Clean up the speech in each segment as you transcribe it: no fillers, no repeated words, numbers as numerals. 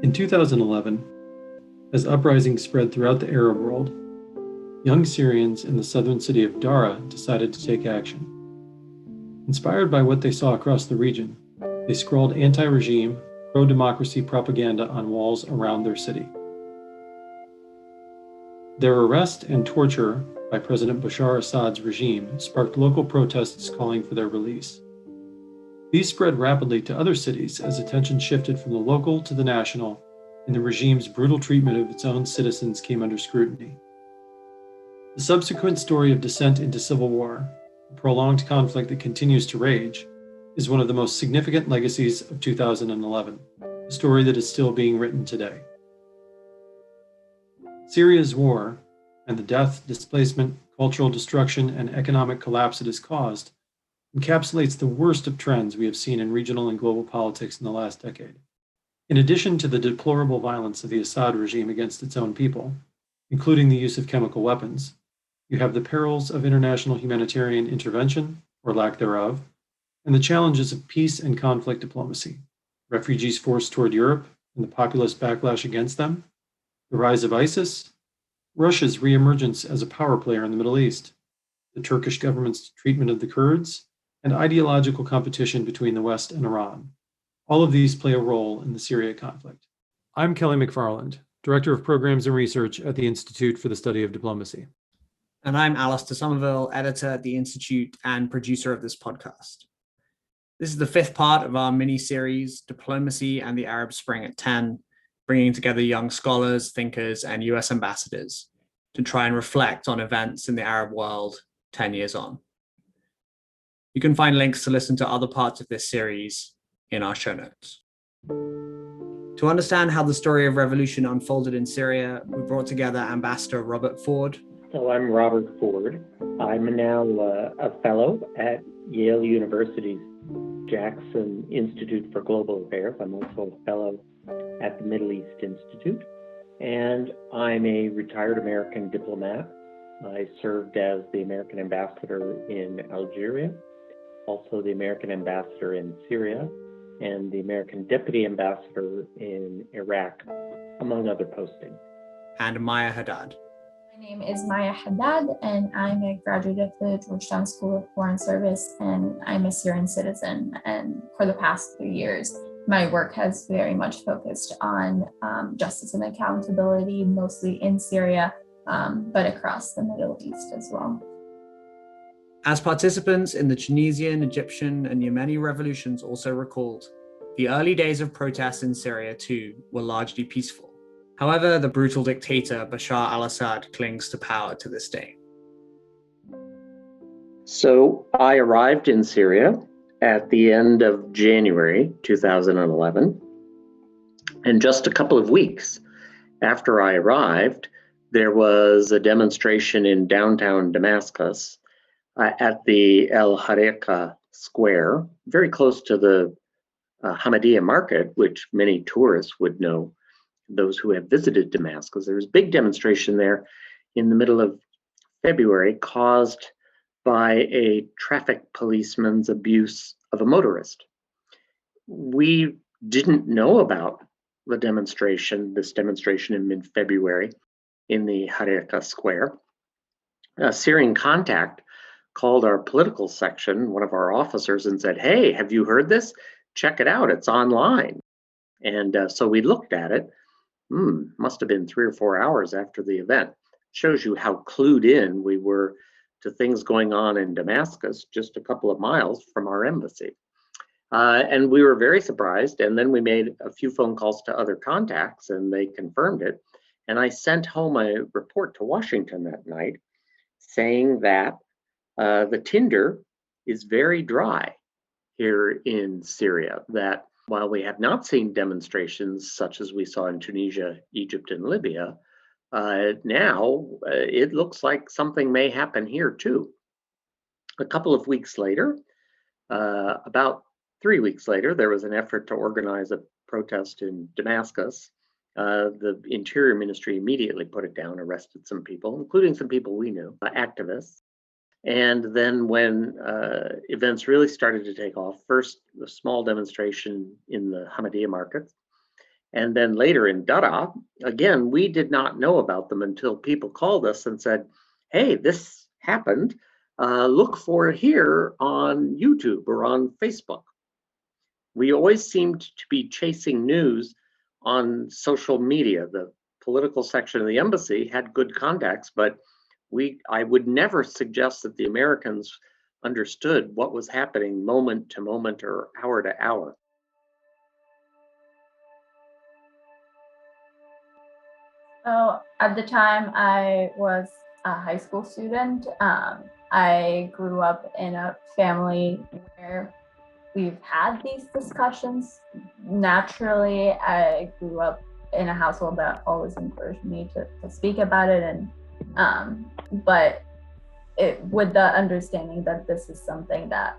In 2011, as uprisings spread throughout the Arab world, young Syrians in the southern city of Dara decided to take action. Inspired by what they saw across the region, they scrawled anti-regime, pro-democracy propaganda on walls around their city. Their arrest and torture by President Bashar Assad's regime sparked local protests calling for their release. These spread rapidly to other cities as attention shifted from the local to the national, and the regime's brutal treatment of its own citizens came under scrutiny. The subsequent story of descent into civil war, a prolonged conflict that continues to rage, is one of the most significant legacies of 2011, a story that is still being written today. Syria's war, and the death, displacement, cultural destruction, and economic collapse it has caused, encapsulates the worst of trends we have seen in regional and global politics in the last decade. In addition to the deplorable violence of the Assad regime against its own people, including the use of chemical weapons, you have the perils of international humanitarian intervention, or lack thereof, and the challenges of peace and conflict diplomacy, refugees forced toward Europe and the populist backlash against them, the rise of ISIS, Russia's reemergence as a power player in the Middle East, the Turkish government's treatment of the Kurds, and ideological competition between the West and Iran. All of these play a role in the Syria conflict. I'm Kelly McFarland, Director of Programs and Research at the Institute for the Study of Diplomacy. And I'm Alistair Somerville, editor at the Institute and producer of this podcast. This is the fifth part of our mini-series, Diplomacy and the Arab Spring at 10, bringing together young scholars, thinkers, and US ambassadors to try and reflect on events in the Arab world 10 years on. You can find links to listen to other parts of this series in our show notes. To understand how the story of revolution unfolded in Syria, we brought together Ambassador Robert Ford. So I'm Robert Ford. I'm now a fellow at Yale University's Jackson Institute for Global Affairs. I'm also a fellow at the Middle East Institute. And I'm a retired American diplomat. I served as the American ambassador in Algeria, also the American ambassador in Syria, and the American deputy ambassador in Iraq, among other postings. And Maya Haddad. My name is Maya Haddad, and I'm a graduate of the Georgetown School of Foreign Service, and I'm a Syrian citizen. And for the past 3 years, my work has very much focused on justice and accountability, mostly in Syria, but across the Middle East as well. As participants in the Tunisian, Egyptian, and Yemeni revolutions also recalled, the early days of protests in Syria too were largely peaceful. However, the brutal dictator Bashar al-Assad clings to power to this day. So I arrived in Syria at the end of January 2011. And just a couple of weeks after I arrived, there was a demonstration in downtown Damascus at the El Hareka Square, very close to the Hamadiya market, which many tourists would know, those who have visited Damascus. There was a big demonstration there in the middle of February caused by a traffic policeman's abuse of a motorist. We didn't know about this demonstration in mid-February in the Hareka Square. A Syrian contact called our political section, one of our officers, and said, "Hey, have you heard this? Check it out, it's online." And so we looked at it. Must have been 3 or 4 hours after the event. Shows you how clued in we were to things going on in Damascus, just a couple of miles from our embassy. And we were very surprised. And then we made a few phone calls to other contacts and they confirmed it. And I sent home a report to Washington that night saying that the Tinder is very dry here in Syria, that while we have not seen demonstrations such as we saw in Tunisia, Egypt, and Libya, now it looks like something may happen here too. A couple of weeks later, about 3 weeks later, there was an effort to organize a protest in Damascus. The Interior Ministry immediately put it down, arrested some people, including some people we knew, activists. And then when events really started to take off, first a small demonstration in the Hamadiya market, And then later in Dara, again, we did not know about them until people called us and said, hey, this happened. Look for it here on YouTube or on Facebook. We always seemed to be chasing news on social media. The political section of the embassy had good contacts, but I would never suggest that the Americans understood what was happening moment to moment or hour to hour. So at the time I was a high school student. I grew up in a family where we've had these discussions. Naturally, I grew up in a household that always encouraged me to speak about it, and but with the understanding that this is something that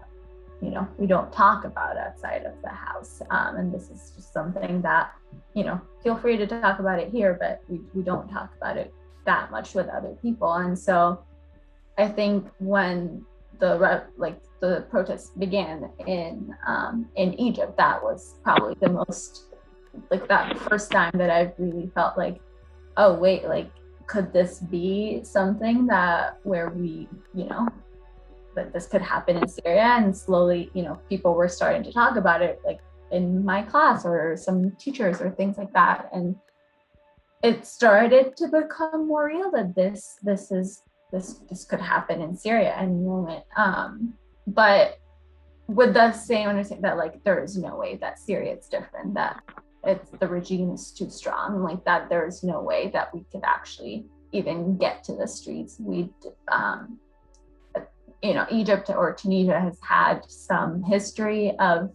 we don't talk about outside of the house, and this is just something that feel free to talk about it here, but we don't talk about it that much with other people. And so I think when the protests began in Egypt, that was probably the most, like, that first time that I really felt like, oh wait, like, could this be something where we, that this could happen in Syria? And slowly, people were starting to talk about it, like in my class or some teachers or things like that. And it started to become more real that this could happen in Syria at any moment. But with the same understanding that, like, there is no way that Syria is different, that the regime is too strong, like that there's no way that we could actually even get to the streets. Egypt or Tunisia has had some history of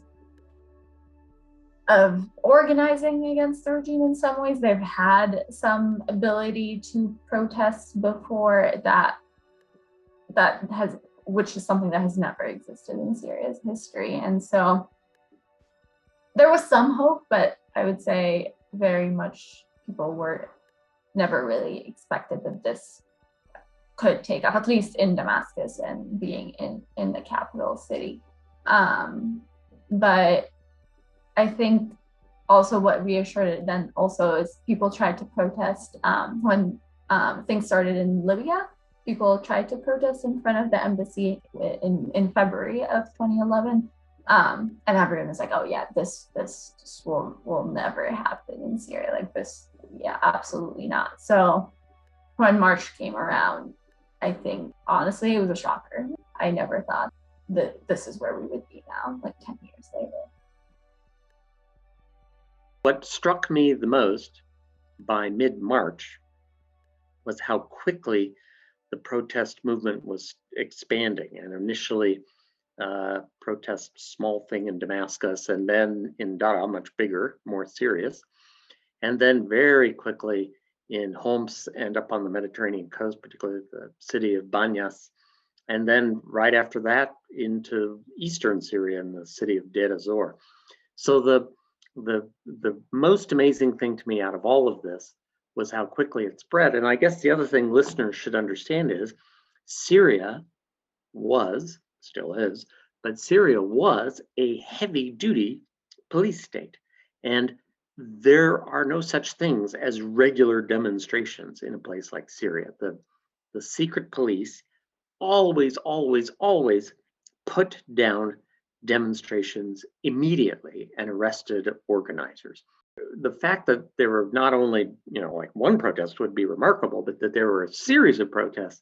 organizing against the regime in some ways. They've had some ability to protest before which is something that has never existed in Syria's history. And so there was some hope, but I would say very much people were never really expected that this could take off, at least in Damascus and being in the capital city. But I think also what reassured it then also is people tried to protest when things started in Libya. People tried to protest in front of the embassy in February of 2011. And everyone was like, oh yeah, this will never happen in Syria. Like this, yeah, absolutely not. So when March came around, I think honestly, it was a shocker. I never thought that this is where we would be now, like 10 years later. What struck me the most by mid-March was how quickly the protest movement was expanding. And initially, protest, small thing in Damascus, and then in Dara, much bigger, more serious. And then very quickly in Homs and up on the Mediterranean coast, particularly the city of Banyas. And then right after that into eastern Syria in the city of Deir ez-Zor. So the most amazing thing to me out of all of this was how quickly it spread. And I guess the other thing listeners should understand is Syria was, still is, but Syria was a heavy duty police state. And there are no such things as regular demonstrations in a place like Syria. The secret police always put down demonstrations immediately and arrested organizers. The fact that there were not only, like one protest would be remarkable, but that there were a series of protests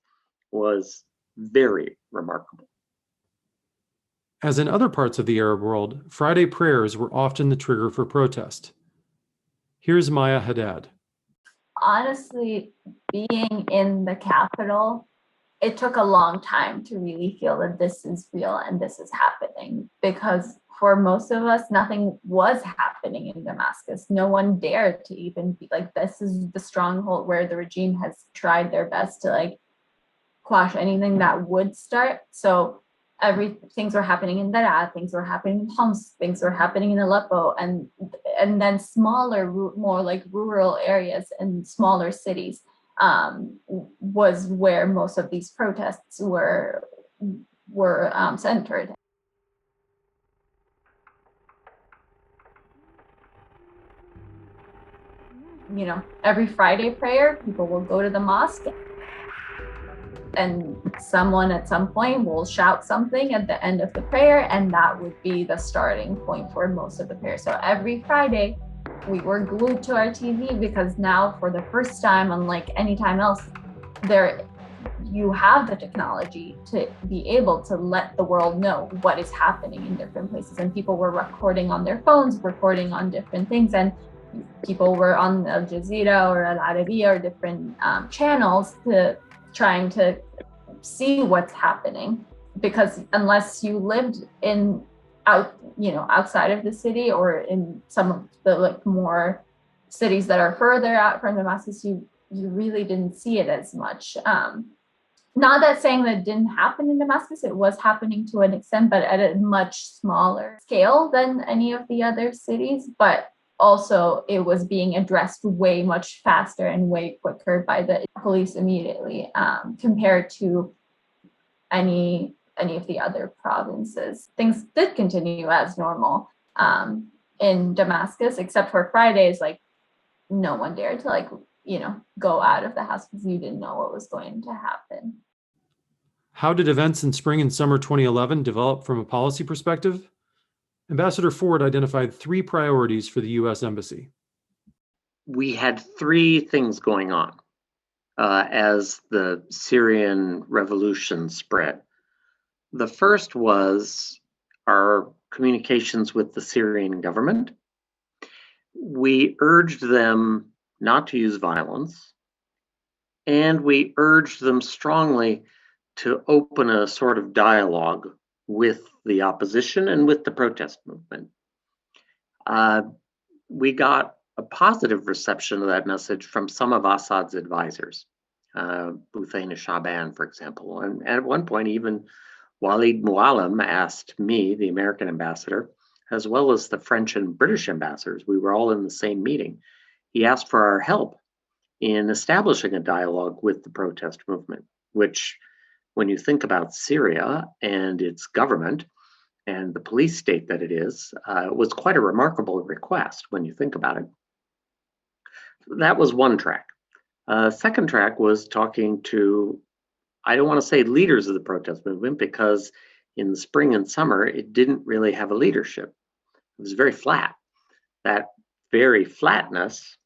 was very remarkable. As in other parts of the Arab world, Friday prayers were often the trigger for protest. Here's Maya Haddad. Honestly, being in the capital, it took a long time to really feel that this is real and this is happening, because for most of us, nothing was happening in Damascus. No one dared to even be like, this is the stronghold where the regime has tried their best to like quash anything that would start. So things were happening in Daraa, things were happening in Homs, things were happening in Aleppo, and then smaller, more like rural areas and smaller cities was where most of these protests were centered. every Friday prayer, people will go to the mosque and someone at some point will shout something at the end of the prayer, and that would be the starting point for most of the prayer. So every Friday, we were glued to our TV because now, for the first time, unlike any time else, you have the technology to be able to let the world know what is happening in different places. And people were recording on their phones, recording on different things, and people were on Al Jazeera or Al Arabiya or different channels trying to see what's happening, because unless you lived outside of the city or in some of the more cities that are further out from Damascus, you really didn't see it as much. Not that saying that it didn't happen in Damascus, it was happening to an extent, but at a much smaller scale than any of the other cities. But also it was being addressed way much faster and way quicker by the police immediately, compared to any of the other provinces. Things did continue as normal in Damascus, except for Fridays. Like, no one dared to go out of the house because you didn't know what was going to happen. How did events in spring and summer 2011 develop from a policy perspective? Ambassador Ford identified 3 priorities for the U.S. Embassy. We had 3 things going on as the Syrian revolution spread. The first was our communications with the Syrian government. We urged them not to use violence, and we urged them strongly to open a sort of dialogue with the opposition and with the protest movement. We got a positive reception of that message from some of Assad's advisors, Hussein Shaban, for example. And at one point, even Walid Muallim asked me, the American ambassador, as well as the French and British ambassadors, we were all in the same meeting. He asked for our help in establishing a dialogue with the protest movement, which, when you think about Syria and its government and the police state that it is, was quite a remarkable request when you think about it. That was one track. Second track was talking to, I don't want to say leaders of the protest movement, because in the spring and summer, it didn't really have a leadership. It was very flat. That very flatness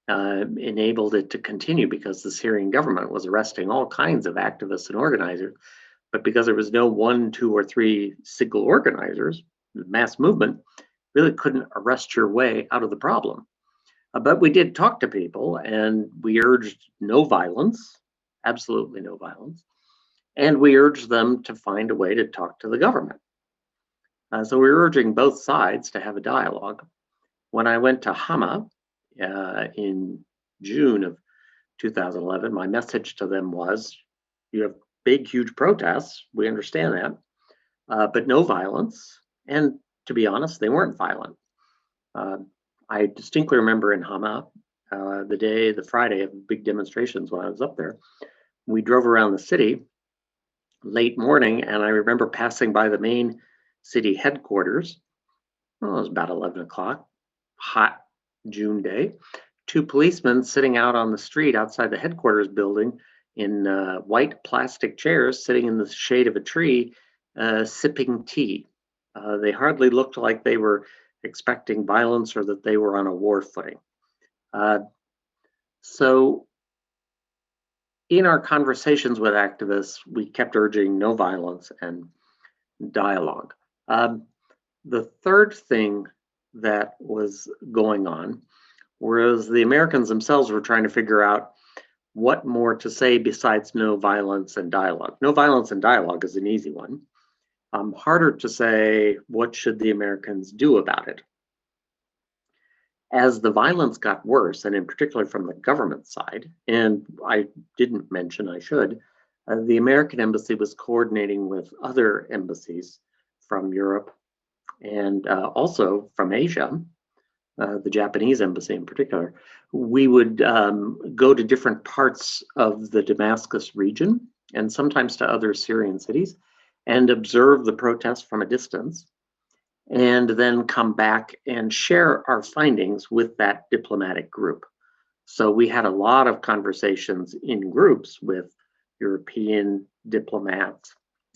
enabled it to continue because the Syrian government was arresting all kinds of activists and organizers. But because there was no 1, 2, or 3 single organizers, the mass movement really couldn't arrest your way out of the problem. But we did talk to people, and we urged no violence, absolutely no violence. And we urged them to find a way to talk to the government. So we were urging both sides to have a dialogue. When I went to Hama in June of 2011, my message to them was, you have big, huge protests. We understand that, but no violence. And to be honest, they weren't violent. I distinctly remember in Hama, the Friday of big demonstrations when I was up there, we drove around the city late morning, and I remember passing by the main city headquarters. Well, it was about 11 o'clock, hot June day. 2 policemen sitting out on the street outside the headquarters building in white plastic chairs, sitting in the shade of a tree, sipping tea. They hardly looked like they were expecting violence or that they were on a war footing. So in our conversations with activists, we kept urging no violence and dialogue. The third thing that was going on was the Americans themselves were trying to figure out what more to say besides no violence and dialogue. No violence and dialogue is an easy one. Harder to say, what should the Americans do about it? As the violence got worse, and in particular from the government side, and I didn't mention, I should, the American embassy was coordinating with other embassies from Europe and also from Asia, the Japanese embassy in particular. We would go to different parts of the Damascus region and sometimes to other Syrian cities and observe the protests from a distance, and then come back and share our findings with that diplomatic group. So we had a lot of conversations in groups with European diplomats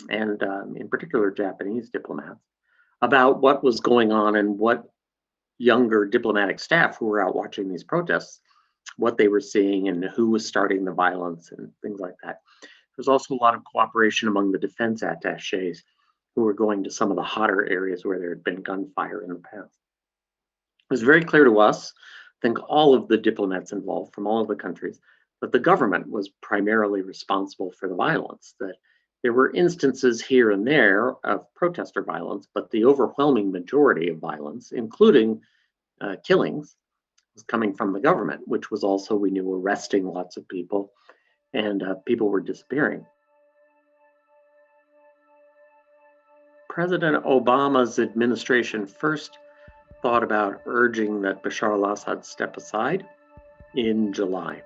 and in particular Japanese diplomats about what was going on and what younger diplomatic staff who were out watching these protests, what they were seeing and who was starting the violence and things like that. There's also a lot of cooperation among the defense attaches who were going to some of the hotter areas where there had been gunfire in the past. It was very clear to us, I think all of the diplomats involved from all of the countries, that the government was primarily responsible for the violence, that there were instances here and there of protester violence, but the overwhelming majority of violence, including killings, was coming from the government, which was also, we knew, arresting lots of people and people were disappearing. President Obama's administration first thought about urging that Bashar al-Assad step aside in July.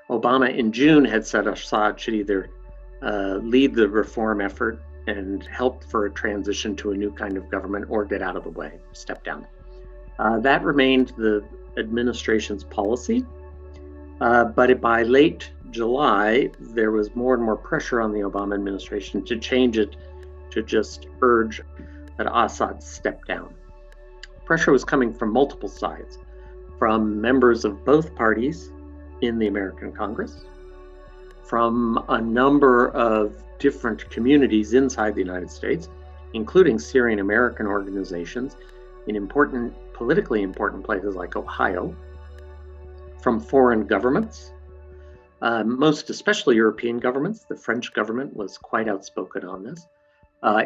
Obama in June had said Assad should either lead the reform effort and help for a transition to a new kind of government or get out of the way, step down. That remained the administration's policy, but by late July, there was more and more pressure on the Obama administration to change it to just urge that Assad step down. Pressure was coming from multiple sides, from members of both parties in the American Congress, from a number of different communities inside the United States, including Syrian American organizations in politically important places like Ohio, from foreign governments, most especially European governments. The French government was quite outspoken on this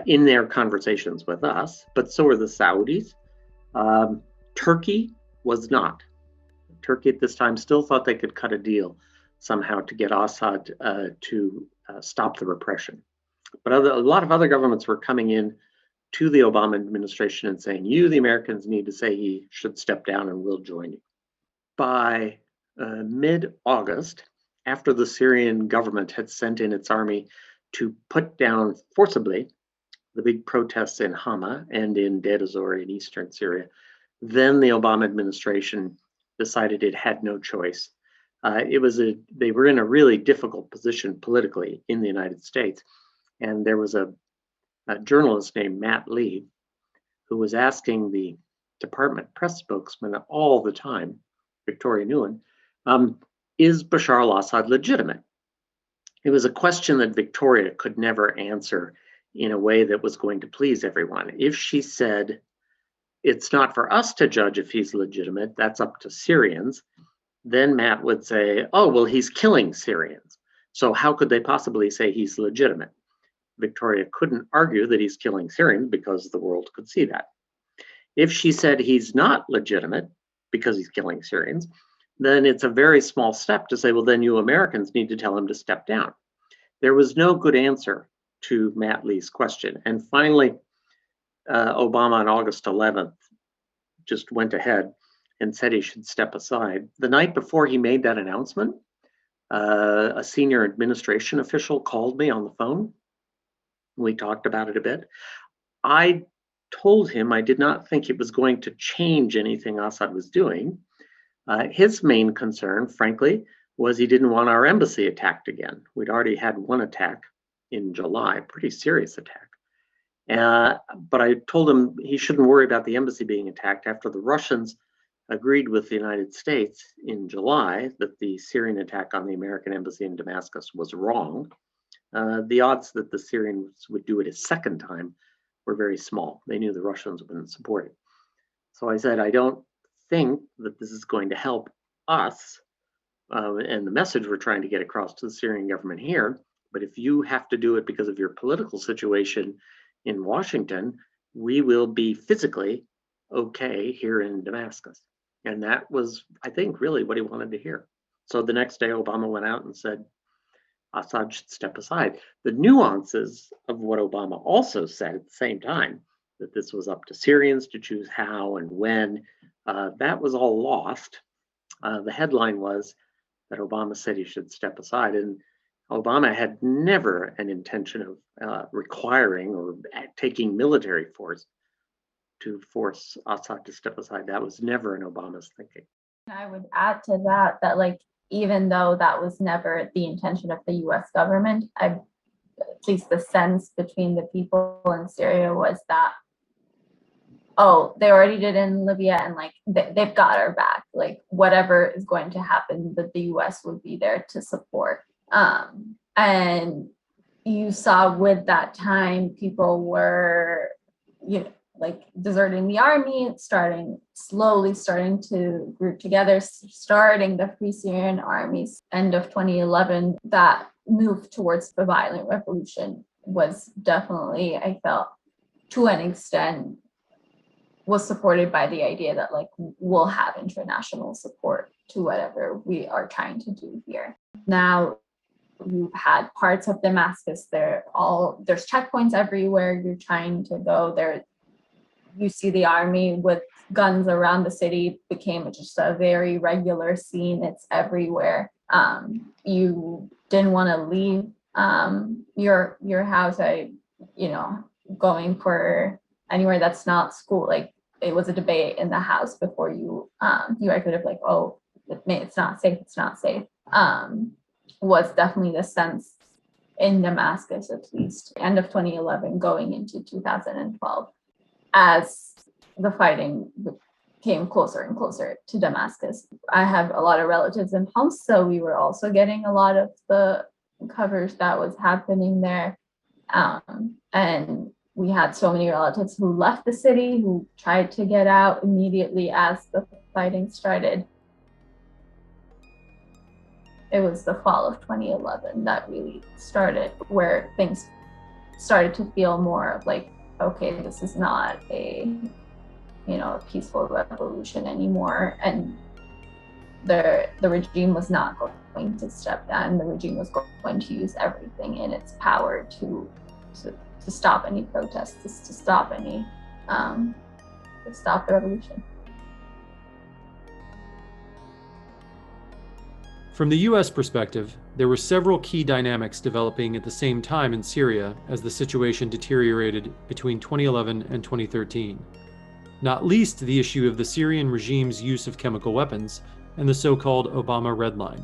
in their conversations with us, but so were the Saudis. Turkey was not. Turkey at this time still thought they could cut a deal somehow to get Assad to stop the repression. But a lot of other governments were coming in to the Obama administration and saying, you, the Americans, need to say he should step down and we'll join you. By mid-August, after the Syrian government had sent in its army to put down forcibly the big protests in Hama and in Deir ez-Zor in eastern Syria, then the Obama administration decided it had no choice. They were in a really difficult position politically in the United States. And there was a journalist named Matt Lee who was asking the department press spokesman all the time, Victoria Nuland, is Bashar al-Assad legitimate? It was a question that Victoria could never answer in a way that was going to please everyone. If she said, it's not for us to judge if he's legitimate, that's up to Syrians, then Matt would say, oh, well, he's killing Syrians. So how could they possibly say he's legitimate? Victoria couldn't argue that he's killing Syrians because the world could see that. If she said he's not legitimate because he's killing Syrians, then it's a very small step to say, well, then you Americans need to tell him to step down. There was no good answer to Matt Lee's question. And finally, Obama on August 11th just went ahead and said he should step aside. The night before he made that announcement, a senior administration official called me on the phone. We talked about it a bit. I told him I did not think it was going to change anything Assad was doing. His main concern, frankly, was he didn't want our embassy attacked again. We'd already had one attack in July, pretty serious attack. But I told him he shouldn't worry about the embassy being attacked after the Russians agreed with the United States in July that the Syrian attack on the American embassy in Damascus was wrong. The odds that the Syrians would do it a second time were very small. They knew the Russians wouldn't support it. So I said, I don't think that this is going to help us and the message we're trying to get across to the Syrian government here. But if you have to do it because of your political situation in Washington, we will be physically okay here in Damascus. And that was, I think, really what he wanted to hear. So the next day, Obama went out and said, Assad should step aside. The nuances of what Obama also said at the same time, that this was up to Syrians to choose how and when, that was all lost. The headline was that Obama said he should step aside. And Obama had never an intention of requiring or taking military force to force Assad to step aside. That was never in Obama's thinking. I would add to that like, even though that was never the intention of the US government, at least the sense between the people in Syria was that, oh, they already did in Libya, and like they've got our back. Like whatever is going to happen, that the US would be there to support. And you saw with that time, people were, like deserting the army, slowly starting to group together, starting the Free Syrian Armies. End of 2011, that move towards the violent revolution was definitely, I felt, to an extent, was supported by the idea that like we'll have international support to whatever we are trying to do here. Now you've had parts of Damascus, there's checkpoints everywhere you're trying to go there. You see the army with guns around the city became just a very regular scene. It's everywhere. You didn't want to leave your house, going for anywhere that's not school. Like it was a debate in the house before you are kind of like, oh, it's not safe. It's not safe. Was definitely the sense in Damascus, at least end of 2011, going into 2012, as the fighting came closer and closer to Damascus. I have a lot of relatives in Homs, so we were also getting a lot of the coverage that was happening there. And we had so many relatives who left the city, who tried to get out immediately as the fighting started. It was the fall of 2011 that really started, where things started to feel more of like, okay, this is not a peaceful revolution anymore, and the regime was not going to step down. The regime was going to use everything in its power to stop any protests, to stop any to stop the revolution. From the US perspective, there were several key dynamics developing at the same time in Syria as the situation deteriorated between 2011 and 2013. Not least the issue of the Syrian regime's use of chemical weapons and the so-called Obama Red Line.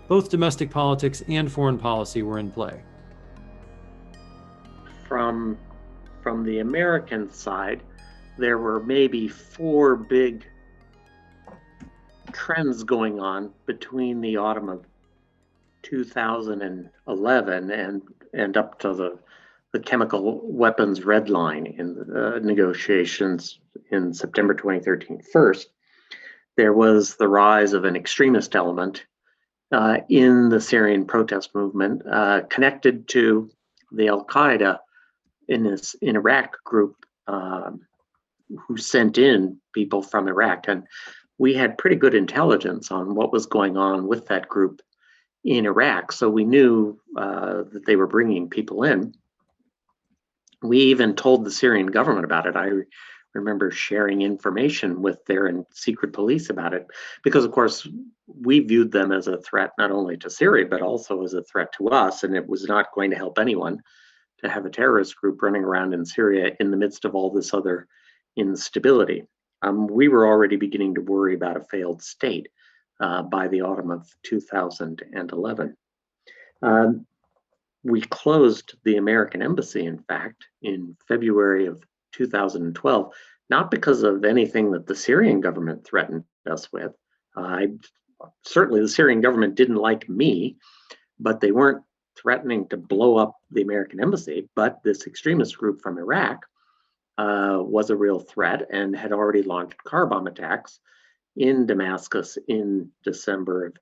Both domestic politics and foreign policy were in play. From the American side, there were maybe four big trends going on between the autumn of 2011 and up to the chemical weapons red line in the negotiations in September 2013. First, there was the rise of an extremist element in the Syrian protest movement, connected to the Al-Qaeda in Iraq group, who sent in people from Iraq. And we had pretty good intelligence on what was going on with that group in Iraq. So we knew that they were bringing people in. We even told the Syrian government about it. I remember sharing information with their secret police about it, because of course we viewed them as a threat not only to Syria, but also as a threat to us. And it was not going to help anyone to have a terrorist group running around in Syria in the midst of all this other instability. We were already beginning to worry about a failed state by the autumn of 2011. We closed the American embassy, in fact, in February of 2012, not because of anything that the Syrian government threatened us with. Certainly the Syrian government didn't like me, but they weren't threatening to blow up the American embassy. But this extremist group from Iraq was a real threat and had already launched car bomb attacks in Damascus in December of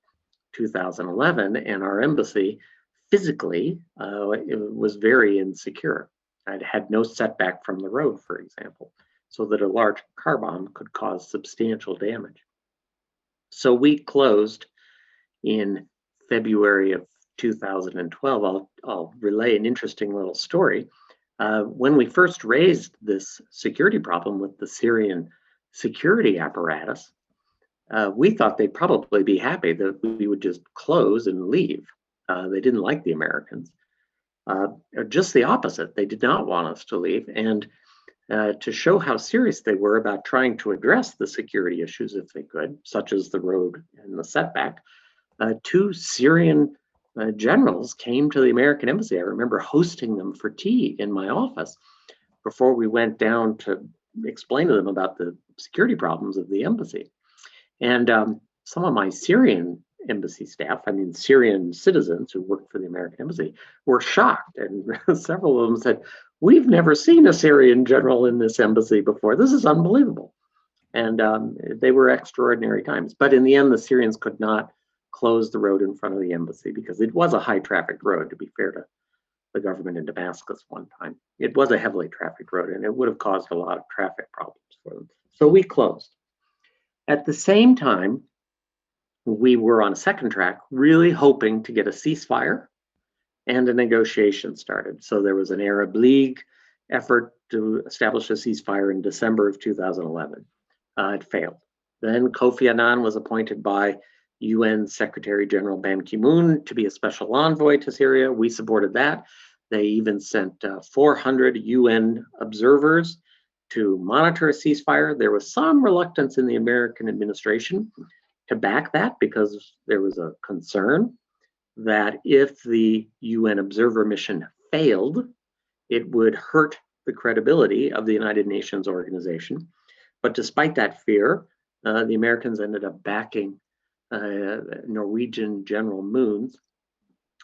2011, and our embassy physically it was very insecure. It had no setback from the road, for example, so that a large car bomb could cause substantial damage. So we closed in February of 2012. I'll relay an interesting little story. When we first raised this security problem with the Syrian security apparatus, we thought they'd probably be happy that we would just close and leave. They didn't like the Americans. Just the opposite. They did not want us to leave. And to show how serious they were about trying to address the security issues if they could, such as the road and the setback. Two Syrian generals came to the American embassy. I remember hosting them for tea in my office before we went down to explain to them about the security problems of the embassy. And some of my Syrian embassy staff, I mean Syrian citizens who worked for the American embassy, were shocked. And several of them said, "We've never seen a Syrian general in this embassy before. This is unbelievable." And they were extraordinary times. But in the end, the Syrians could not close the road in front of the embassy because it was a high traffic road, to be fair to the government in Damascus one time. It was a heavily trafficked road and it would have caused a lot of traffic problems for them. So we closed. At the same time, we were on a second track, really hoping to get a ceasefire and a negotiation started. So there was an Arab League effort to establish a ceasefire in December of 2011. It failed. Then Kofi Annan was appointed by UN Secretary General Ban Ki-moon to be a special envoy to Syria. We supported that. They even sent 400 UN observers to monitor a ceasefire. There was some reluctance in the American administration to back that because there was a concern that if the UN observer mission failed, it would hurt the credibility of the United Nations organization. But despite that fear, the Americans ended up backing Norwegian General Moon's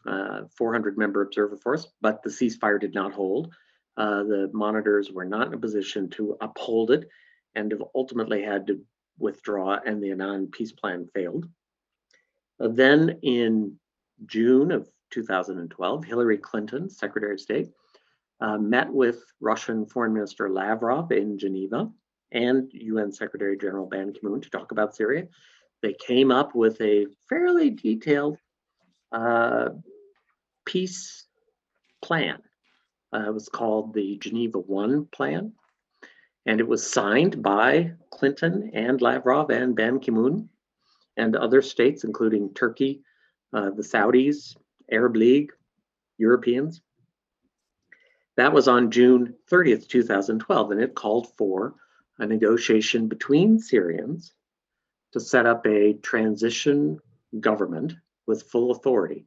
400-member observer force, but the ceasefire did not hold. The monitors were not in a position to uphold it and have ultimately had to withdraw, and the Annan peace plan failed. Then in June of 2012, Hillary Clinton, Secretary of State, met with Russian Foreign Minister Lavrov in Geneva and UN Secretary General Ban Ki-moon to talk about Syria. They came up with a fairly detailed peace plan. It was called the Geneva I plan, and it was signed by Clinton and Lavrov and Ban Ki-moon and other states, including Turkey, the Saudis, Arab League, Europeans. That was on June 30th, 2012, and it called for a negotiation between Syrians to set up a transition government with full authority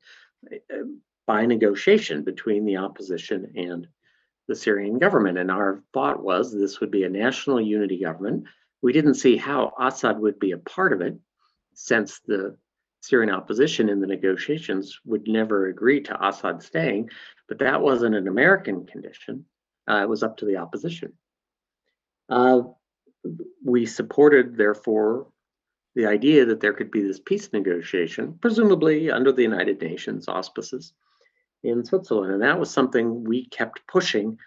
by negotiation between the opposition and the Syrian government. And our thought was this would be a national unity government. We didn't see how Assad would be a part of it, since the Syrian opposition in the negotiations would never agree to Assad staying, but that wasn't an American condition. It was up to the opposition. We supported, therefore, the idea that there could be this peace negotiation, presumably under the United Nations auspices in Switzerland. And that was something we kept pushing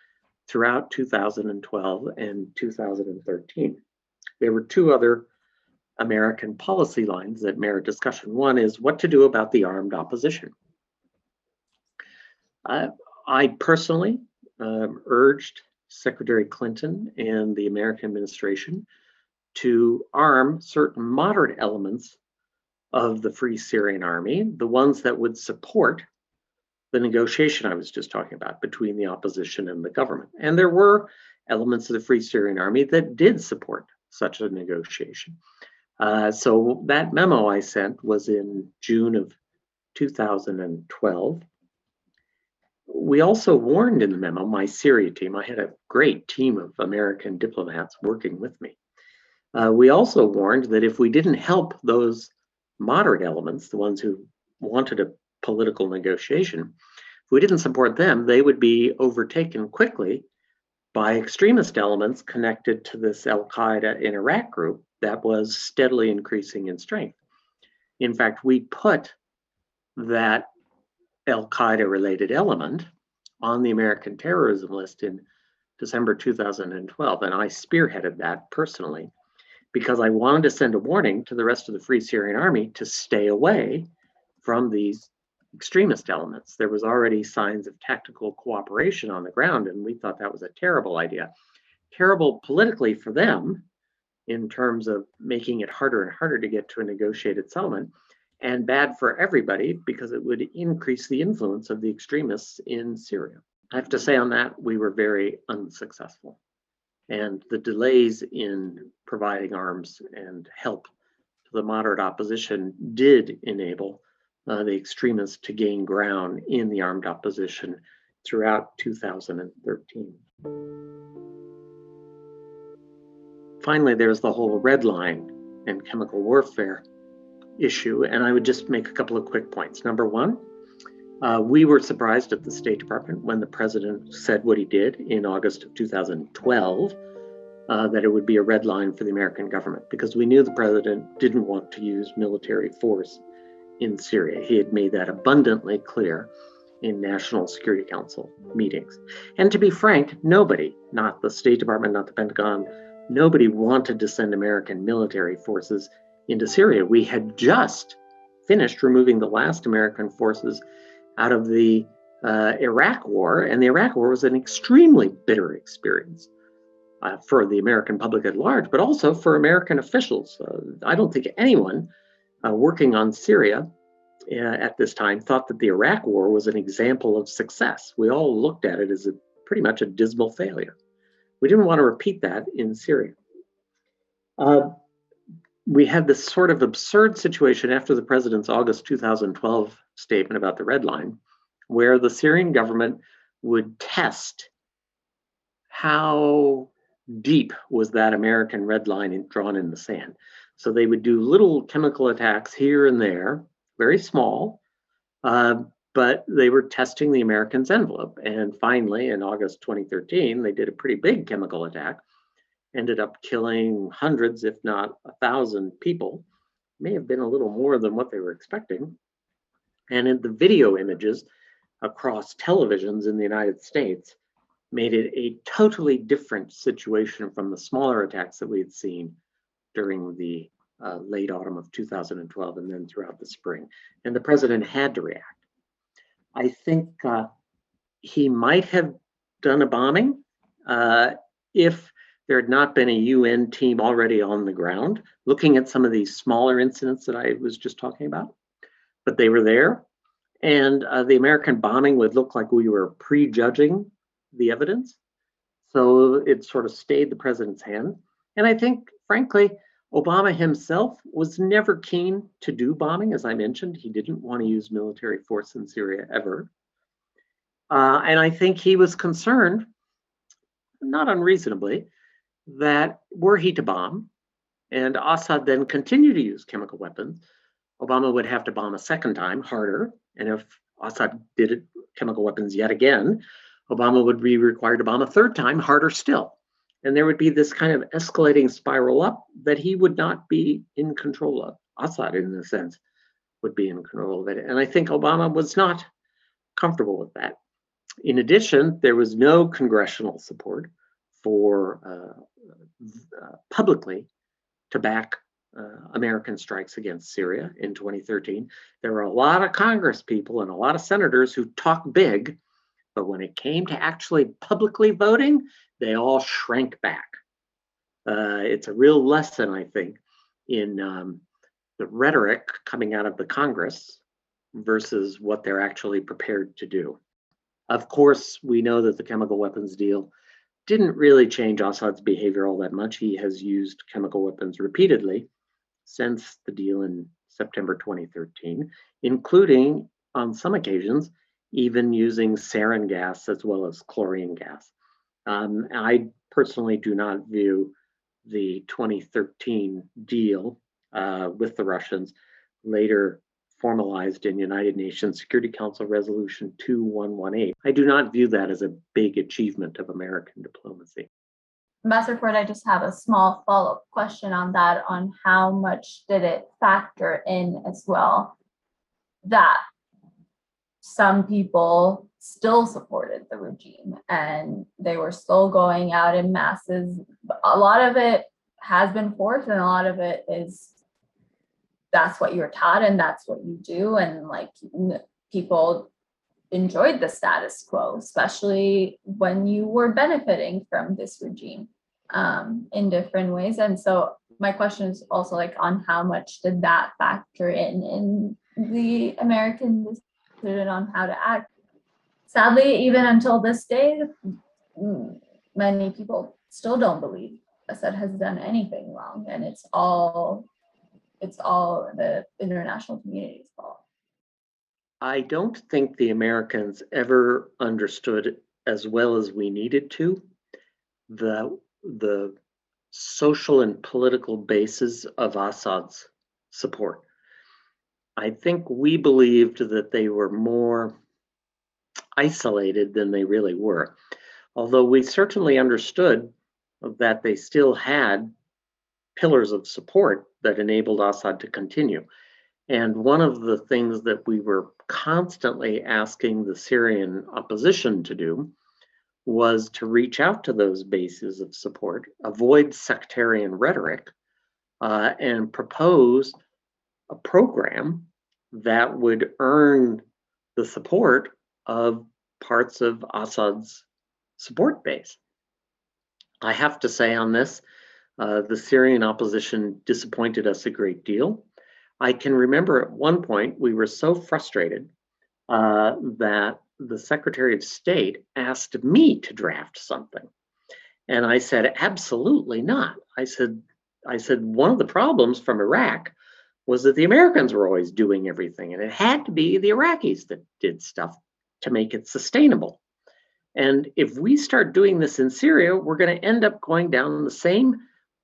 throughout 2012 and 2013. There were two other American policy lines that merit discussion. One is what to do about the armed opposition. I personally urged Secretary Clinton and the American administration to arm certain moderate elements of the Free Syrian Army, the ones that would support the negotiation I was just talking about between the opposition and the government. And there were elements of the Free Syrian Army that did support such a negotiation. So that memo I sent was in June of 2012. We also warned in the memo, my Syria team, I had a great team of American diplomats working with me. We also warned that if we didn't help those moderate elements, the ones who wanted a political negotiation, if we didn't support them, they would be overtaken quickly by extremist elements connected to this Al-Qaeda in Iraq group that was steadily increasing in strength. In fact, we put that Al-Qaeda related element on the American terrorism list in December 2012, and I spearheaded that personally because I wanted to send a warning to the rest of the Free Syrian Army to stay away from these extremist elements. There was already signs of tactical cooperation on the ground, and we thought that was a terrible idea. Terrible politically for them in terms of making it harder and harder to get to a negotiated settlement, and bad for everybody because it would increase the influence of the extremists in Syria. I have to say on that, we were very unsuccessful. And the delays in providing arms and help to the moderate opposition did enable the extremists to gain ground in the armed opposition throughout 2013. Finally, there's the whole red line and chemical warfare issue, and I would just make a couple of quick points. Number one, we were surprised at the State Department when the president said what he did in August of 2012, that it would be a red line for the American government, because we knew the president didn't want to use military force in Syria. He had made that abundantly clear in National Security Council meetings. And to be frank, nobody, not the State Department, not the Pentagon, nobody wanted to send American military forces into Syria. We had just finished removing the last American forces out of the Iraq War, and the Iraq War was an extremely bitter experience for the American public at large, but also for American officials. I don't think anyone working on Syria at this time thought that the Iraq War was an example of success. We all looked at it as pretty much a dismal failure. We didn't want to repeat that in Syria. We had this sort of absurd situation after the president's August 2012 statement about the red line, where the Syrian government would test how deep was that American red line drawn in the sand. So they would do little chemical attacks here and there, very small, but they were testing the Americans' envelope. And finally, in August 2013, they did a pretty big chemical attack, ended up killing hundreds, if not 1,000 people. May have been a little more than what they were expecting. And in the video images across televisions in the United States made it a totally different situation from the smaller attacks that we had seen during the late autumn of 2012 and then throughout the spring. And the president had to react. I think he might have done a bombing if there had not been a UN team already on the ground looking at some of these smaller incidents that I was just talking about. But they were there. And the American bombing would look like we were prejudging the evidence. So it sort of stayed the president's hand. And I think, frankly, Obama himself was never keen to do bombing. As I mentioned, he didn't want to use military force in Syria ever. And I think he was concerned, not unreasonably, that were he to bomb and Assad then continued to use chemical weapons, Obama would have to bomb a second time, harder. And if Assad did chemical weapons yet again, Obama would be required to bomb a third time, harder still. And there would be this kind of escalating spiral up that he would not be in control of. Assad, in a sense, would be in control of it. And I think Obama was not comfortable with that. In addition, there was no congressional support for publicly to back American strikes against Syria in 2013. There were a lot of Congress people and a lot of senators who talked big, but when it came to actually publicly voting, they all shrank back. It's a real lesson, I think, in the rhetoric coming out of the Congress versus what they're actually prepared to do. Of course, we know that the chemical weapons deal didn't really change Assad's behavior all that much. He has used chemical weapons repeatedly since the deal in September 2013, including on some occasions, even using sarin gas as well as chlorine gas. I personally do not view the 2013 deal with the Russians, later formalized in United Nations Security Council Resolution 2118. I do not view that as a big achievement of American diplomacy. Ambassador Ford, I just have a small follow-up question on that, on how much did it factor in as well that some people still supported the regime and they were still going out in masses. A lot of it has been forced and a lot of it is that's what you're taught and that's what you do. And like people enjoyed the status quo, especially when you were benefiting from this regime in different ways. And so my question is also like on how much did that factor in the American decision on how to act? Sadly, even until this day, many people still don't believe Assad has done anything wrong, and it's all the international community's fault. I don't think the Americans ever understood as well as we needed to the social and political basis of Assad's support. I think we believed that they were more isolated than they really were, although we certainly understood that they still had pillars of support that enabled Assad to continue. And one of the things that we were constantly asking the Syrian opposition to do was to reach out to those bases of support, avoid sectarian rhetoric, and propose a program that would earn the support of parts of Assad's support base. I have to say on this, the Syrian opposition disappointed us a great deal. I can remember at one point we were so frustrated that the Secretary of State asked me to draft something. And I said, absolutely not. I said, one of the problems from Iraq was that the Americans were always doing everything, and it had to be the Iraqis that did stuff to make it sustainable. And if we start doing this in Syria, we're going to end up going down the same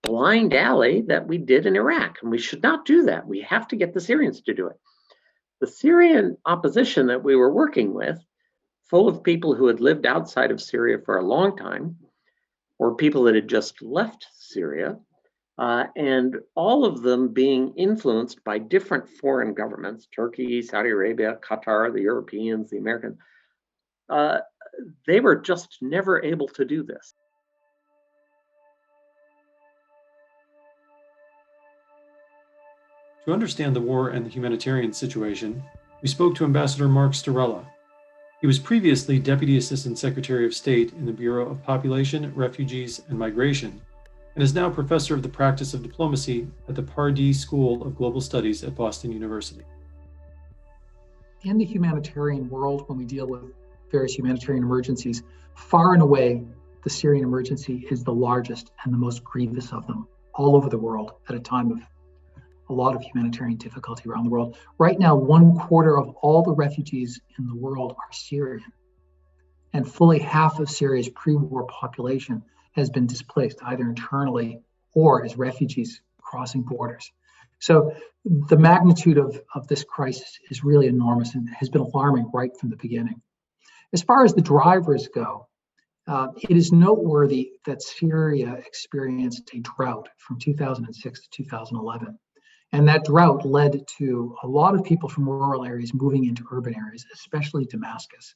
blind alley that we did in Iraq. And we should not do that. We have to get the Syrians to do it. The Syrian opposition that we were working with, full of people who had lived outside of Syria for a long time, or people that had just left Syria, and all of them being influenced by different foreign governments, Turkey, Saudi Arabia, Qatar, the Europeans, the Americans, they were just never able to do this. To understand the war and the humanitarian situation, we spoke to Ambassador Mark Storella. He was previously Deputy Assistant Secretary of State in the Bureau of Population, Refugees, and Migration, and is now Professor of the Practice of Diplomacy at the Pardee School of Global Studies at Boston University. In the humanitarian world, when we deal with various humanitarian emergencies, far and away, the Syrian emergency is the largest and the most grievous of them all over the world at a time of a lot of humanitarian difficulty around the world. Right now, 1/4 of all the refugees in the world are Syrian, and fully half of Syria's pre-war population has been displaced either internally or as refugees crossing borders. So the magnitude of this crisis is really enormous and has been alarming right from the beginning. As far as the drivers go, it is noteworthy that Syria experienced a drought from 2006 to 2011. And that drought led to a lot of people from rural areas moving into urban areas, especially Damascus,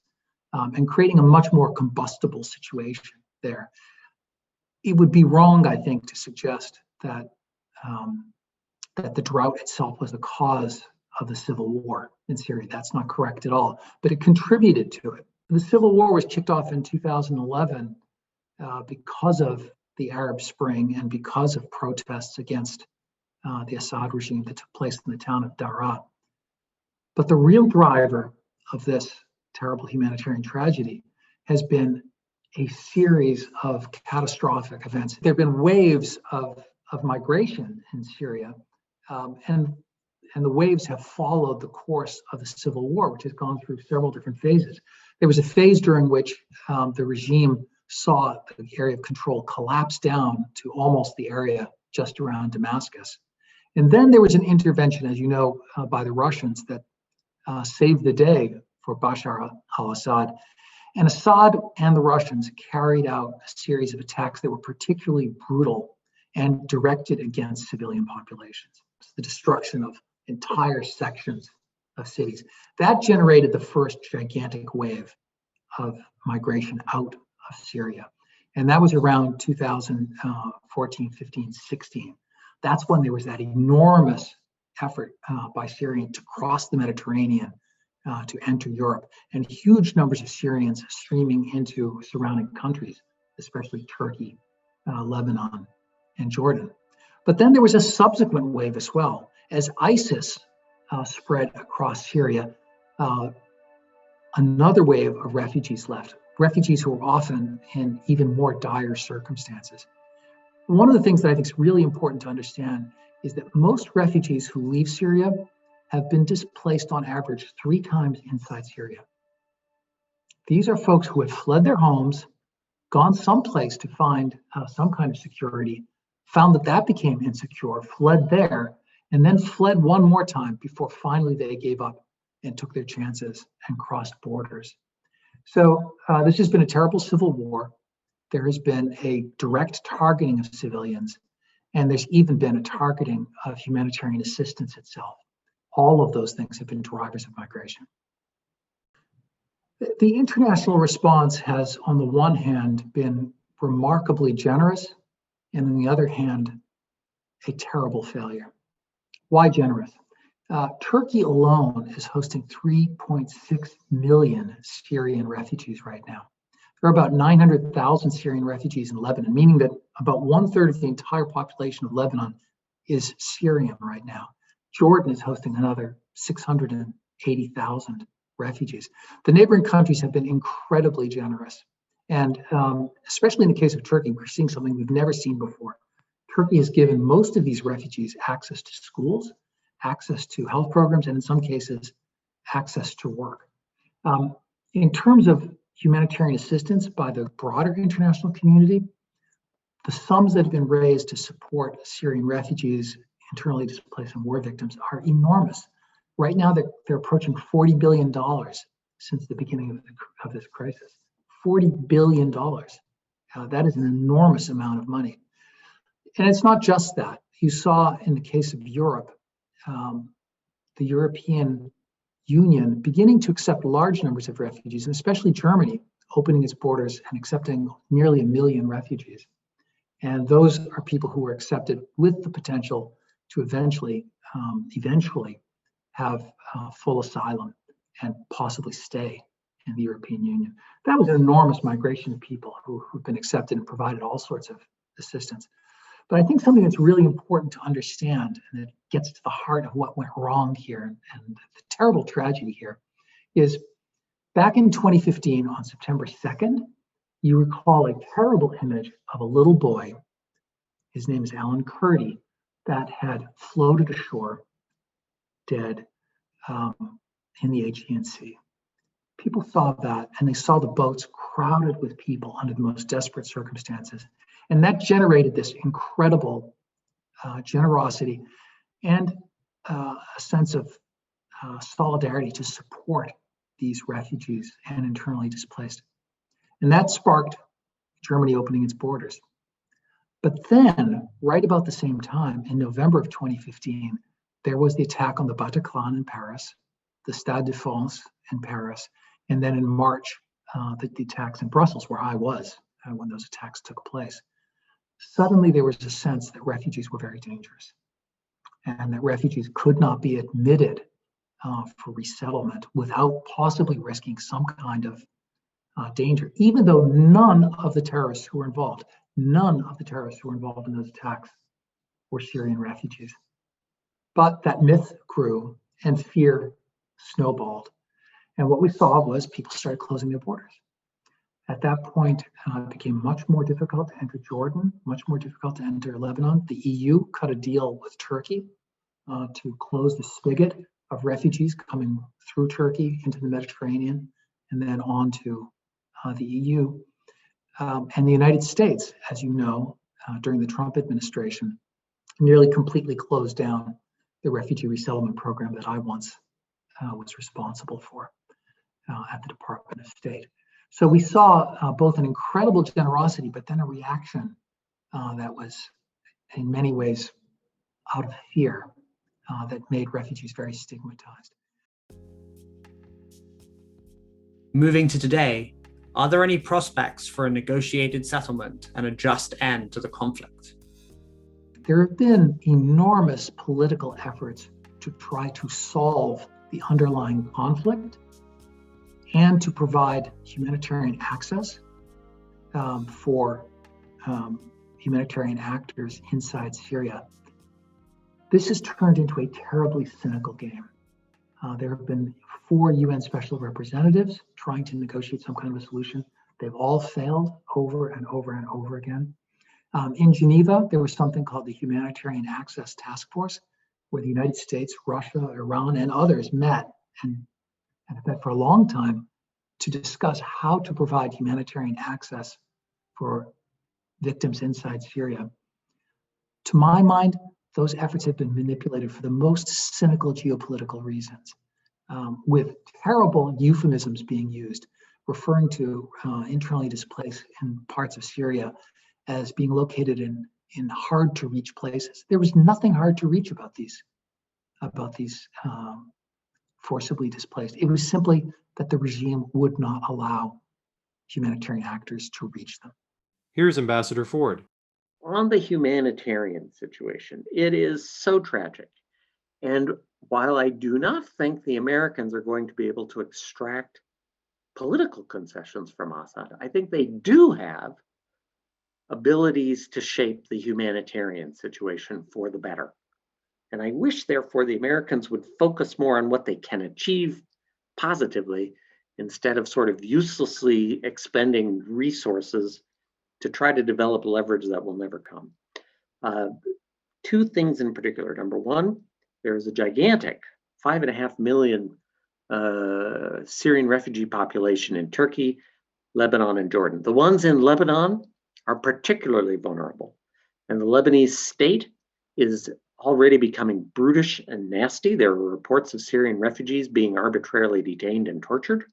and creating a much more combustible situation there. It would be wrong, I think, to suggest that the drought itself was the cause of the civil war in Syria. That's not correct at all, but it contributed to it. The civil war was kicked off in 2011 because of the Arab Spring and because of protests against the Assad regime that took place in the town of Daraa. But the real driver of this terrible humanitarian tragedy has been a series of catastrophic events. There have been waves of migration in Syria, and the waves have followed the course of the civil war, which has gone through several different phases. There was a phase during which the regime saw the area of control collapse down to almost the area just around Damascus. And then there was an intervention, as you know, by the Russians that saved the day for Bashar al-Assad. And Assad and the Russians carried out a series of attacks that were particularly brutal and directed against civilian populations. The destruction of entire sections of cities. That generated the first gigantic wave of migration out of Syria. And that was around 2014, 15, 16. That's when there was that enormous effort by Syrians to cross the Mediterranean to enter Europe, and huge numbers of Syrians streaming into surrounding countries, especially Turkey, Lebanon, and Jordan. But then there was a subsequent wave as well. As ISIS spread across Syria, another wave of refugees left, refugees who are often in even more dire circumstances. One of the things that I think is really important to understand is that most refugees who leave Syria have been displaced on average 3 times inside Syria. These are folks who have fled their homes, gone someplace to find some kind of security, found that that became insecure, fled there, and then fled one more time before finally they gave up and took their chances and crossed borders. So this has been a terrible civil war. There has been a direct targeting of civilians, and there's even been a targeting of humanitarian assistance itself. All of those things have been drivers of migration. The international response has, on the one hand, been remarkably generous, and on the other hand, a terrible failure. Why generous? Turkey alone is hosting 3.6 million Syrian refugees right now. There are about 900,000 Syrian refugees in Lebanon, meaning that about 1/3 of the entire population of Lebanon is Syrian right now. Jordan is hosting another 680,000 refugees. The neighboring countries have been incredibly generous. And especially in the case of Turkey, we're seeing something we've never seen before. Turkey has given most of these refugees access to schools, access to health programs, and in some cases, access to work. In terms of humanitarian assistance by the broader international community, the sums that have been raised to support Syrian refugees, internally displaced and war victims are enormous. Right now, they're approaching $40 billion since the beginning of this crisis. $40 billion. That is an enormous amount of money. And it's not just that. You saw in the case of Europe, the European Union beginning to accept large numbers of refugees, and especially Germany opening its borders and accepting nearly 1 million refugees. And those are people who were accepted with the potential to eventually have full asylum and possibly stay in the European Union. That was an enormous migration of people who've been accepted and provided all sorts of assistance. But I think something that's really important to understand, and it gets to the heart of what went wrong here and the terrible tragedy here, is back in 2015 on September 2nd, you recall a terrible image of a little boy, his name is Alan Kurdi, that had floated ashore dead in the Aegean Sea. People saw that, and they saw the boats crowded with people under the most desperate circumstances. And that generated this incredible generosity and a sense of solidarity to support these refugees and internally displaced. And that sparked Germany opening its borders. But then, right about the same time, in November of 2015, there was the attack on the Bataclan in Paris, the Stade de France in Paris, and then in March, the attacks in Brussels, where I was when those attacks took place. Suddenly, there was a sense that refugees were very dangerous and that refugees could not be admitted for resettlement without possibly risking some kind of danger, even though none of the terrorists who were involved in those attacks were Syrian refugees. But that myth grew and fear snowballed. And what we saw was people started closing their borders. At that point, it became much more difficult to enter Jordan, much more difficult to enter Lebanon. The EU cut a deal with Turkey to close the spigot of refugees coming through Turkey into the Mediterranean and then on to the EU. And the United States, as you know, during the Trump administration, nearly completely closed down the refugee resettlement program that I once was responsible for at the Department of State. So we saw both an incredible generosity, but then a reaction that was in many ways out of fear that made refugees very stigmatized. Moving to today, are there any prospects for a negotiated settlement and a just end to the conflict? There have been enormous political efforts to try to solve the underlying conflict and to provide humanitarian access for humanitarian actors inside Syria. This has turned into a terribly cynical game. There have been 4 UN special representatives trying to negotiate some kind of a solution. They've all failed over and over and over again. In Geneva, there was something called the Humanitarian Access Task Force, where the United States, Russia, Iran, and others met and have met for a long time to discuss how to provide humanitarian access for victims inside Syria. To my mind, those efforts have been manipulated for the most cynical geopolitical reasons, with terrible euphemisms being used, referring to internally displaced in parts of Syria as being located in hard to reach places. There was nothing hard to reach about these forcibly displaced. It was simply that the regime would not allow humanitarian actors to reach them. Here's Ambassador Ford. On the humanitarian situation, it is so tragic. And while I do not think the Americans are going to be able to extract political concessions from Assad, I think they do have abilities to shape the humanitarian situation for the better. And I wish, therefore, the Americans would focus more on what they can achieve positively instead of sort of uselessly expending resources to try to develop leverage that will never come. Two things in particular. Number one, there is a gigantic 5.5 million Syrian refugee population in Turkey, Lebanon, and Jordan. The ones in Lebanon are particularly vulnerable. And the Lebanese state is already becoming brutish and nasty. There are reports of Syrian refugees being arbitrarily detained and tortured.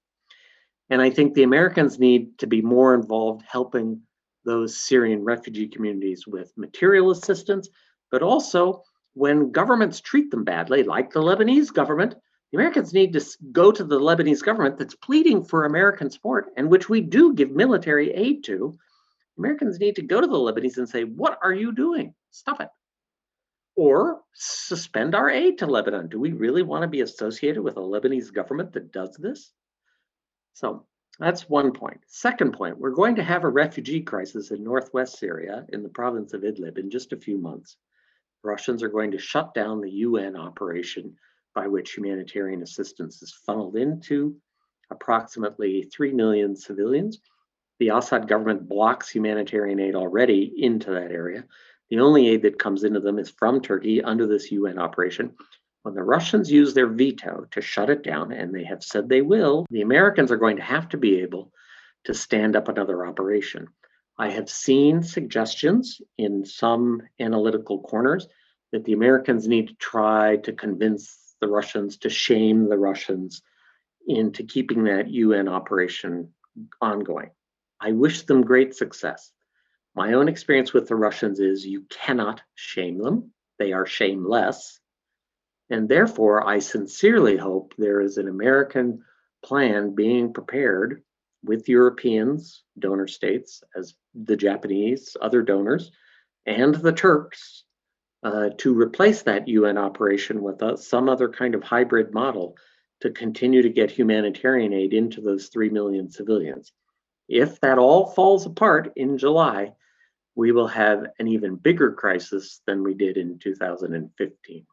And I think the Americans need to be more involved helping those Syrian refugee communities with material assistance, but also when governments treat them badly, like the Lebanese government, the Americans need to go to the Lebanese government that's pleading for American support and which we do give military aid to. Americans need to go to the Lebanese and say, what are you doing? Stop it. Or suspend our aid to Lebanon. Do we really want to be associated with a Lebanese government that does this? So that's one point. Second point, we're going to have a refugee crisis in northwest Syria in the province of Idlib in just a few months. Russians are going to shut down the UN operation by which humanitarian assistance is funneled into approximately 3 million civilians. The Assad government blocks humanitarian aid already into that area. The only aid that comes into them is from Turkey under this UN operation. When the Russians use their veto to shut it down, and they have said they will, the Americans are going to have to be able to stand up another operation. I have seen suggestions in some analytical corners that the Americans need to try to convince the Russians to shame the Russians into keeping that UN operation ongoing. I wish them great success. My own experience with the Russians is you cannot shame them. They are shameless. And therefore, I sincerely hope there is an American plan being prepared with Europeans, donor states, as the Japanese, other donors, and the Turks to replace that UN operation with some other kind of hybrid model to continue to get humanitarian aid into those 3 million civilians. If that all falls apart in July, we will have an even bigger crisis than we did in 2015.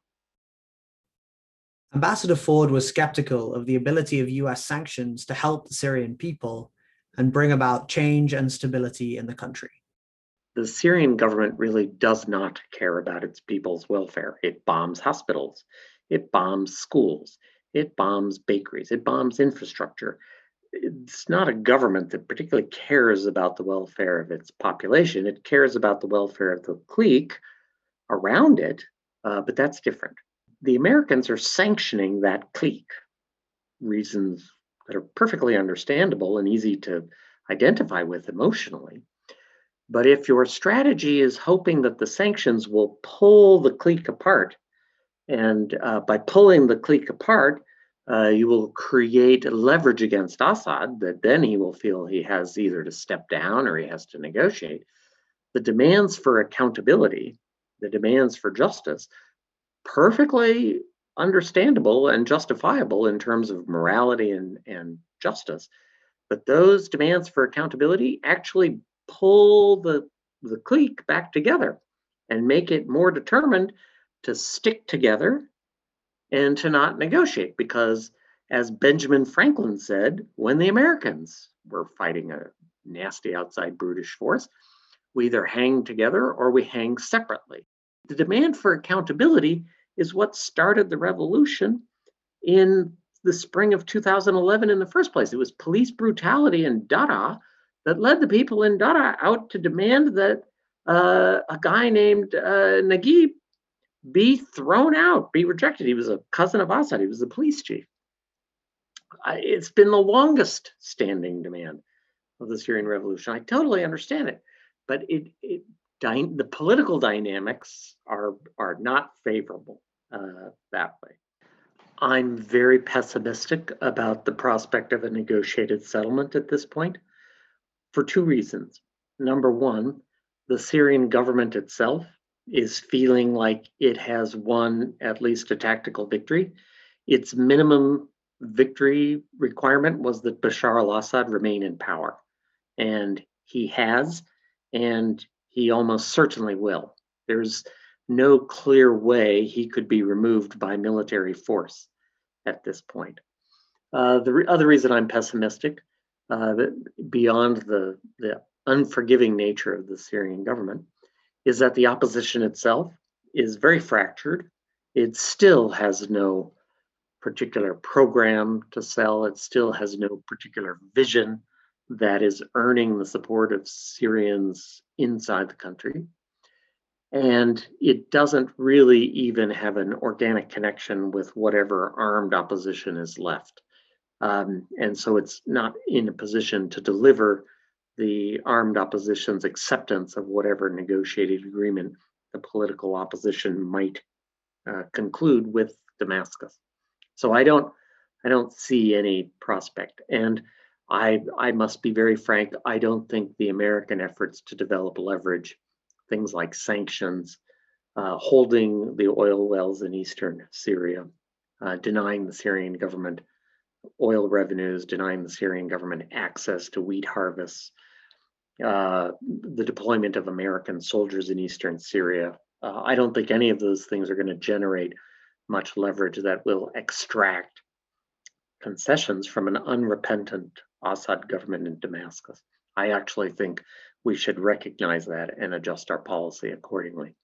Ambassador Ford was skeptical of the ability of US sanctions to help the Syrian people and bring about change and stability in the country. The Syrian government really does not care about its people's welfare. It bombs hospitals, it bombs schools, it bombs bakeries, it bombs infrastructure. It's not a government that particularly cares about the welfare of its population. It cares about the welfare of the clique around it, but that's different. The Americans are sanctioning that clique, reasons that are perfectly understandable and easy to identify with emotionally. But if your strategy is hoping that the sanctions will pull the clique apart, and by pulling the clique apart, you will create a leverage against Assad that then he will feel he has either to step down or he has to negotiate. The demands for accountability, the demands for justice, perfectly understandable and justifiable in terms of morality and justice. But those demands for accountability actually pull the clique back together and make it more determined to stick together and to not negotiate, because as Benjamin Franklin said, when the Americans were fighting nasty outside brutish force. We either hang together or we hang separately. The demand for accountability is what started the revolution in the spring of 2011 in the first place. It was police brutality in Dara that led the people in Dara out to demand that a guy named Naguib be thrown out, be rejected. He was a cousin of Assad. He was the police chief. It's been the longest standing demand of the Syrian revolution. I totally understand it, but the political dynamics are not favorable that way. I'm very pessimistic about the prospect of a negotiated settlement at this point for two reasons. Number one, the Syrian government itself is feeling like it has won at least a tactical victory. Its minimum victory requirement was that Bashar al-Assad remain in power. And he has, and he almost certainly will. There's no clear way he could be removed by military force at this point. The other reason I'm pessimistic, beyond the unforgiving nature of the Syrian government, is that the opposition itself is very fractured. It still has no particular program to sell. It still has no particular vision that is earning the support of Syrians inside the country. And it doesn't really even have an organic connection with whatever armed opposition is left. And so it's not in a position to deliver the armed opposition's acceptance of whatever negotiated agreement the political opposition might conclude with Damascus. So I don't see any prospect. And I must be very frank, I don't think the American efforts to develop leverage, things like sanctions, holding the oil wells in eastern Syria, denying the Syrian government oil revenues, denying the Syrian government access to wheat harvests, the deployment of American soldiers in eastern Syria. I don't think any of those things are going to generate much leverage that will extract concessions from an unrepentant Assad government in Damascus. I actually think we should recognize that and adjust our policy accordingly.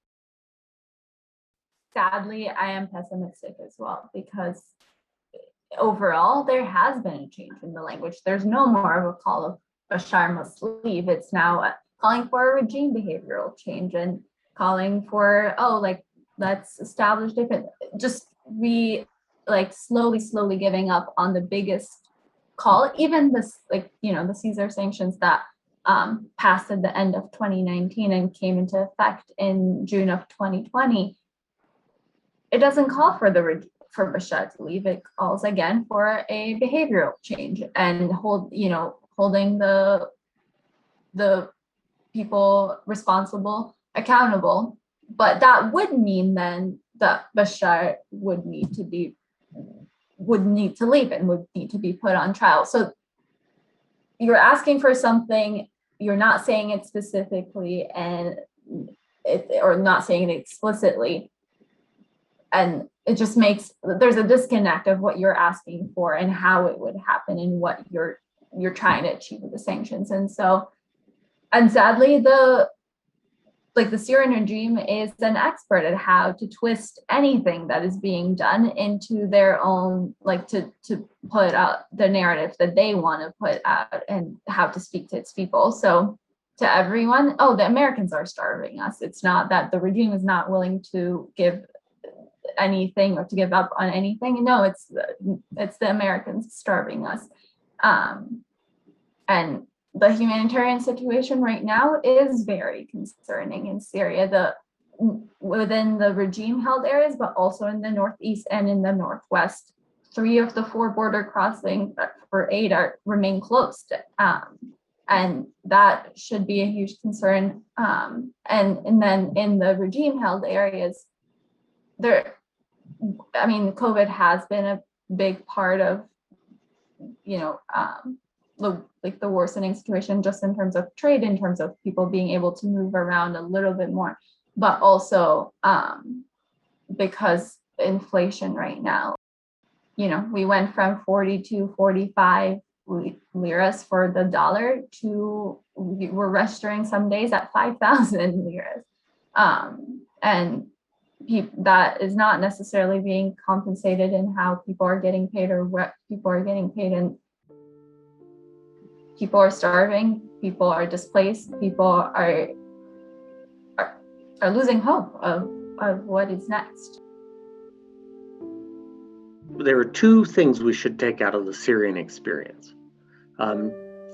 Sadly, I am pessimistic as well, because overall there has been a change in the language. There's no more of a call of Bashar must leave. It's now calling for a regime behavioral change and calling for, let's establish different, slowly giving up on the biggest call. Even this, the Caesar sanctions that passed at the end of 2019 and came into effect in June of 2020, it doesn't call for for Bashar to leave. It calls again for a behavioral change and holding the people responsible accountable. But that would mean then that Bashar would need to leave and would need to be put on trial. So you're asking for something, you're not saying it specifically or not saying it explicitly. And it just there's a disconnect of what you're asking for and how it would happen and what you're trying to achieve with the sanctions. And sadly, the Syrian regime is an expert at how to twist anything that is being done into their own, to put out the narrative that they want to put out and how to speak to its people. So to everyone, the Americans are starving us. It's not that the regime is not willing to give anything or to give up on anything. No, it's the Americans starving us. And the humanitarian situation right now is very concerning in Syria, within the regime-held areas, but also in the northeast and in the northwest. 3 of the 4 border crossings for aid remain closed, and that should be a huge concern. And then in the regime-held areas, COVID has been a big part of, the worsening situation, just in terms of trade, in terms of people being able to move around a little bit more, but also because inflation right now, we went from 42, 45 liras for the dollar to we're registering some days at 5,000 liras. And that is not necessarily being compensated in how people are getting paid or what people are getting paid. And people are starving, people are displaced, people are losing hope of what is next. There are two things we should take out of the Syrian experience.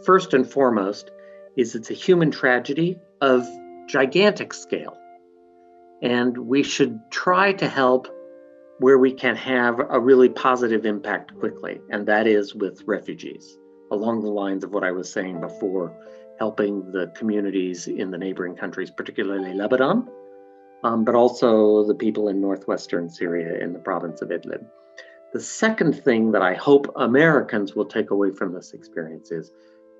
First and foremost is it's a human tragedy of gigantic scale. And we should try to help where we can have a really positive impact quickly, and that is with refugees, along the lines of what I was saying before, helping the communities in the neighboring countries, particularly Lebanon, but also the people in northwestern Syria in the province of Idlib. The second thing that I hope Americans will take away from this experience is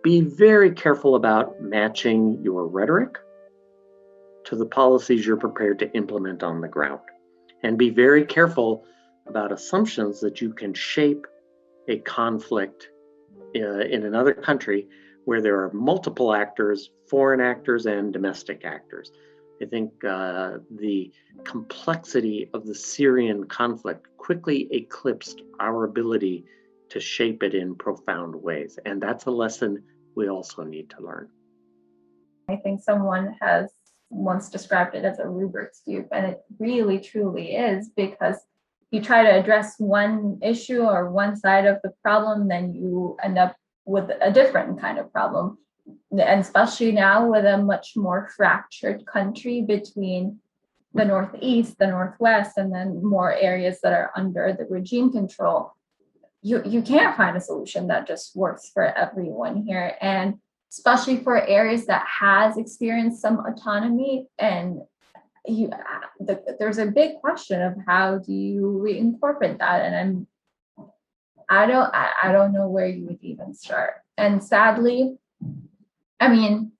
be very careful about matching your rhetoric to the policies you're prepared to implement on the ground. And be very careful about assumptions that you can shape a conflict in another country where there are multiple actors, foreign actors and domestic actors. I think the complexity of the Syrian conflict quickly eclipsed our ability to shape it in profound ways. And that's a lesson we also need to learn. I think someone has once described it as a Rubik's Cube, and it really truly is, because you try to address one issue or one side of the problem, then you end up with a different kind of problem. And especially now with a much more fractured country between the Northeast, the Northwest, and then more areas that are under the regime control, you can't find a solution that just works for everyone here. And especially for areas that has experienced some autonomy, and there's a big question of how do you reincorporate that, and I don't know where you would even start. And sadly, I mean,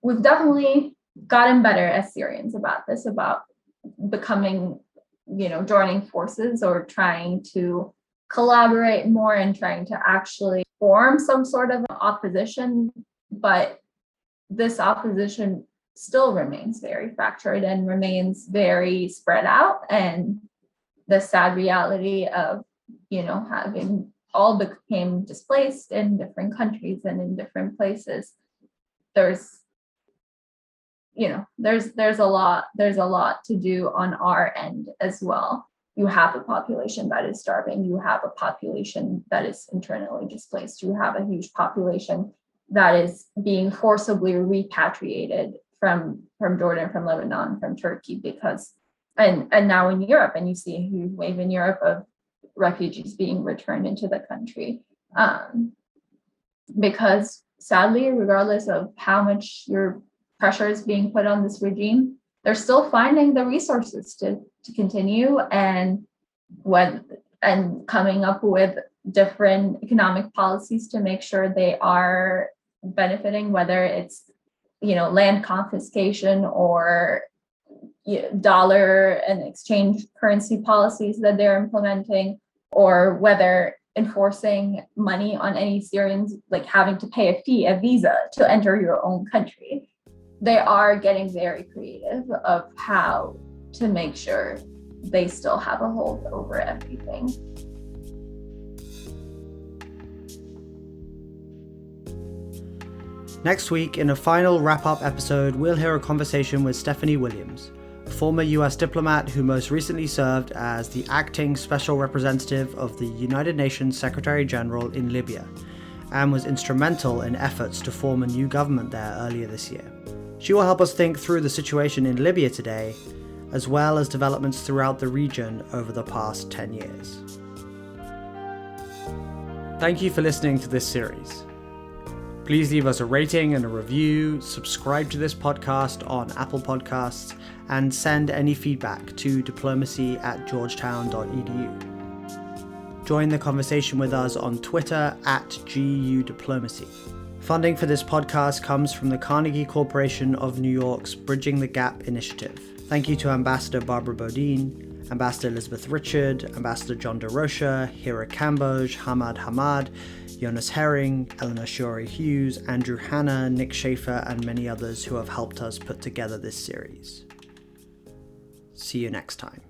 we've definitely gotten better as Syrians about this, about becoming, joining forces or trying to collaborate more and trying to actually form some sort of opposition. But this opposition still remains very fractured and remains very spread out. And the sad reality of, having all became displaced in different countries and in different places, there's a lot to do on our end as well. You have a population that is starving, you have a population that is internally displaced, you have a huge population that is being forcibly repatriated from Jordan, from Lebanon, from Turkey, because and now in Europe, and you see a huge wave in Europe of refugees being returned into the country, because sadly, regardless of how much your pressure is being put on this regime, they're still finding the resources to continue and coming up with different economic policies to make sure they are benefiting, whether it's land confiscation or dollar and exchange currency policies that they're implementing, or whether enforcing money on any Syrians, like having to pay a visa to enter your own country. They are getting very creative of how to make sure they still have a hold over everything. Next week, in a final wrap-up episode, we'll hear a conversation with Stephanie Williams, a former US diplomat who most recently served as the acting special representative of the United Nations Secretary General in Libya, and was instrumental in efforts to form a new government there earlier this year. She will help us think through the situation in Libya today, as well as developments throughout the region over the past 10 years. Thank you for listening to this series. Please leave us a rating and a review, subscribe to this podcast on Apple Podcasts, and send any feedback to diplomacy@georgetown.edu. Join the conversation with us on Twitter @GUDiplomacy. Funding for this podcast comes from the Carnegie Corporation of New York's Bridging the Gap initiative. Thank you to Ambassador Barbara Bodine, Ambassador Elizabeth Richard, Ambassador John DeRocha, Hira Kamboj, Hamad Hamad, Jonas Heering, Eleanor Shorey Hughes, Andrew Hanna, Nick Schaefer, and many others who have helped us put together this series. See you next time.